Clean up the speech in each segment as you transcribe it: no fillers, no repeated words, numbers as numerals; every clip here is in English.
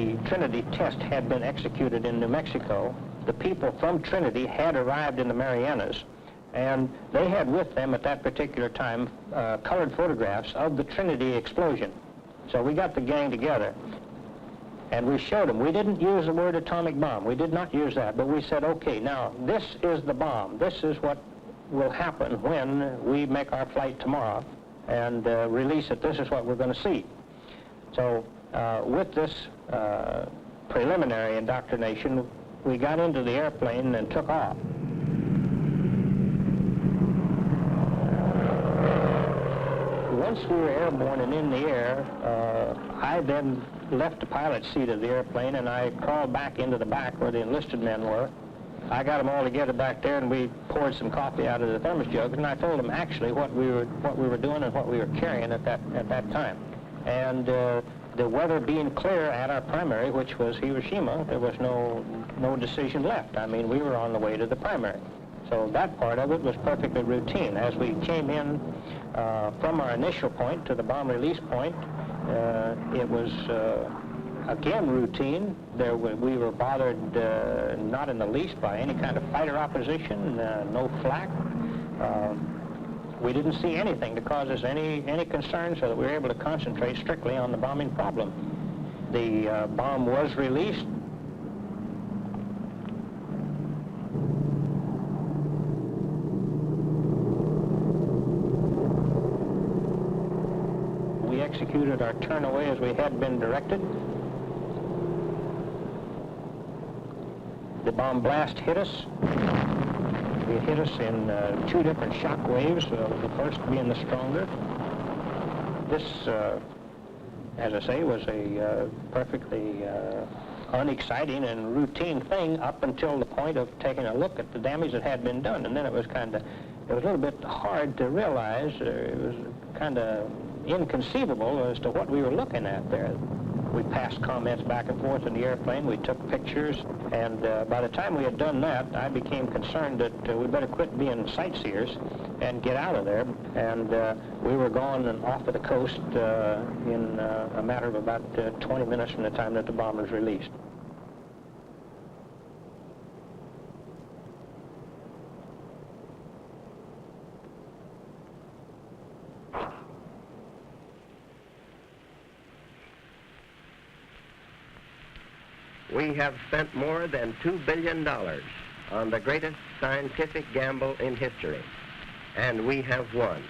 the Trinity test had been executed in New Mexico, the people from Trinity had arrived in the Marianas, and they had with them at that particular time colored photographs of the Trinity explosion. So we got the gang together, and we showed them. We didn't use the word atomic bomb. We did not use that, but we said, okay, now this is the bomb. This is what will happen when we make our flight tomorrow and release it. This is what we're going to see. So with this preliminary indoctrination, we got into the airplane and took off. Once we were airborne and in the air, I then left the pilot's seat of the airplane and I crawled back into the back where the enlisted men were. I got them all together back there and we poured some coffee out of the thermos jugs, and I told them actually what we were doing and what we were carrying at that time. And the weather being clear at our primary, which was Hiroshima, there was no decision left. I mean, we were on the way to the primary. So that part of it was perfectly routine. As we came in from our initial point to the bomb release point, it was again routine. We were bothered not in the least by any kind of fighter opposition, no flak. We didn't see anything to cause us any concern, so that we were able to concentrate strictly on the bombing problem. The bomb was released. We executed our turn away as we had been directed. The bomb blast hit us. It hit us in 2 different shock waves, the first being the stronger. This, as I say, was a perfectly unexciting and routine thing up until the point of taking a look at the damage that had been done. And then it was a little bit hard to realize. It was kind of inconceivable as to what we were looking at there. We passed comments back and forth in the airplane. We took pictures, and by the time we had done that, I became concerned that we better quit being sightseers and get out of there. And we were gone and off of the coast in a matter of about 20 minutes from the time that the bomb was released. We have spent more than $2 billion on the greatest scientific gamble in history, and we have won.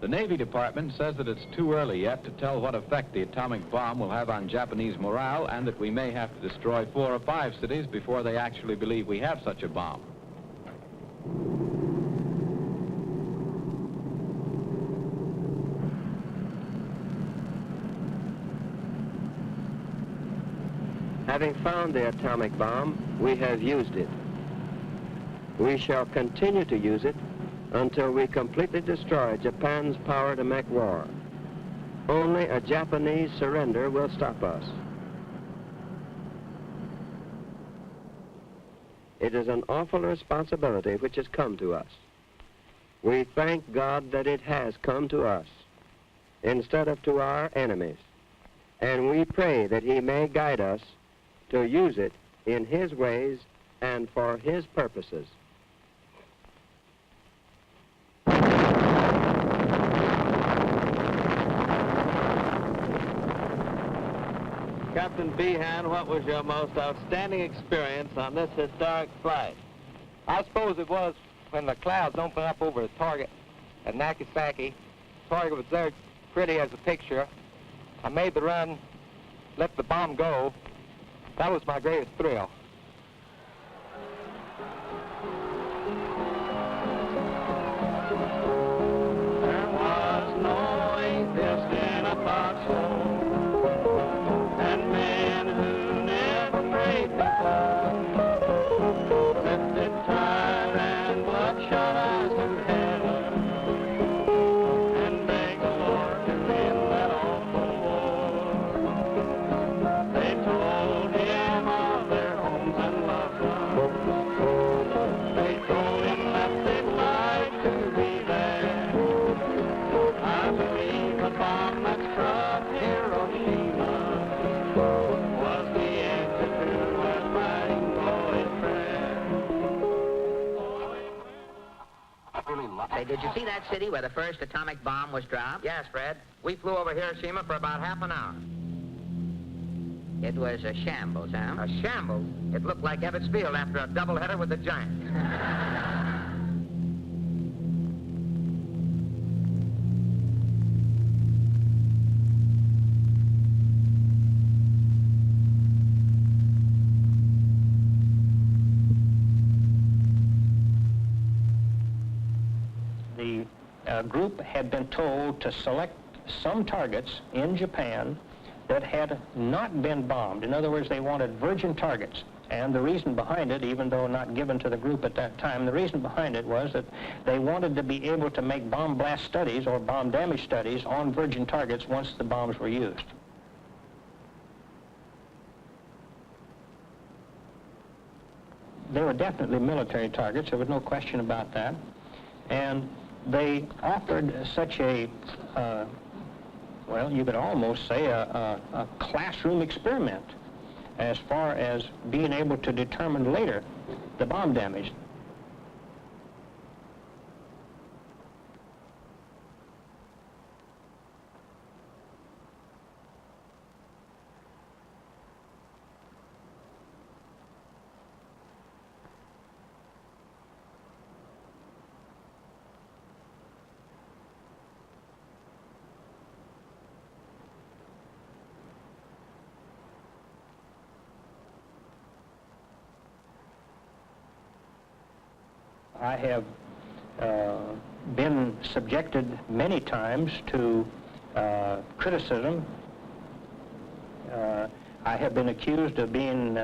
The Navy Department says that it's too early yet to tell what effect the atomic bomb will have on Japanese morale, and that we may have to destroy 4 or 5 cities before they actually believe we have such a bomb. Having found the atomic bomb, we have used it. We shall continue to use it until we completely destroy Japan's power to make war. Only a Japanese surrender will stop us. It is an awful responsibility which has come to us. We thank God that it has come to us instead of to our enemies, and we pray that He may guide us to use it in His ways and for His purposes. Captain Behan, what was your most outstanding experience on this historic flight? I suppose it was when the clouds opened up over the target at Nagasaki. The target was there pretty as a picture. I made the run, let the bomb go. That was my greatest thrill. There was no atheist in a foxhole, and men who never prayed before lifted tired and bloodshot eyes to heaven and begged the Lord to end that awful war. They told him of their home Say, did you see that city where the first atomic bomb was dropped? Yes, Fred. We flew over Hiroshima for about half an hour. It was a shambles, huh? A shambles. It looked like Ebbets Field after a doubleheader with the Giants. The group had been told to select some targets in Japan that had not been bombed. In other words, they wanted virgin targets. And the reason behind it, even though not given to the group at that time, the reason behind it was that they wanted to be able to make bomb blast studies or bomb damage studies on virgin targets once the bombs were used. They were definitely military targets. There was no question about that. And they offered such a, well, you could almost say a classroom experiment as far as being able to determine later the bomb damage. I have been subjected many times to criticism. I have been accused of being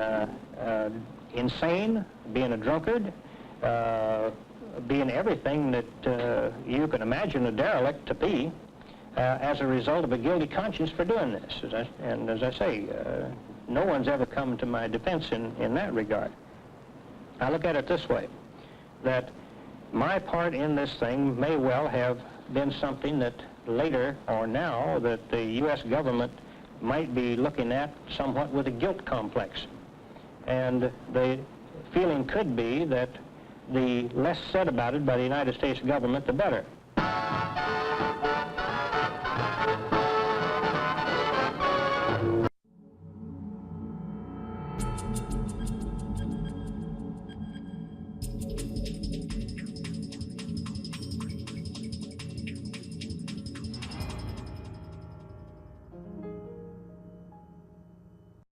insane, being a drunkard, being everything that you can imagine a derelict to be as a result of a guilty conscience for doing this. And as I say, no one's ever come to my defense in that regard. I look at it this way, that my part in this thing may well have been something that later or now that the U.S. government might be looking at somewhat with a guilt complex. And the feeling could be that the less said about it by the United States government, the better.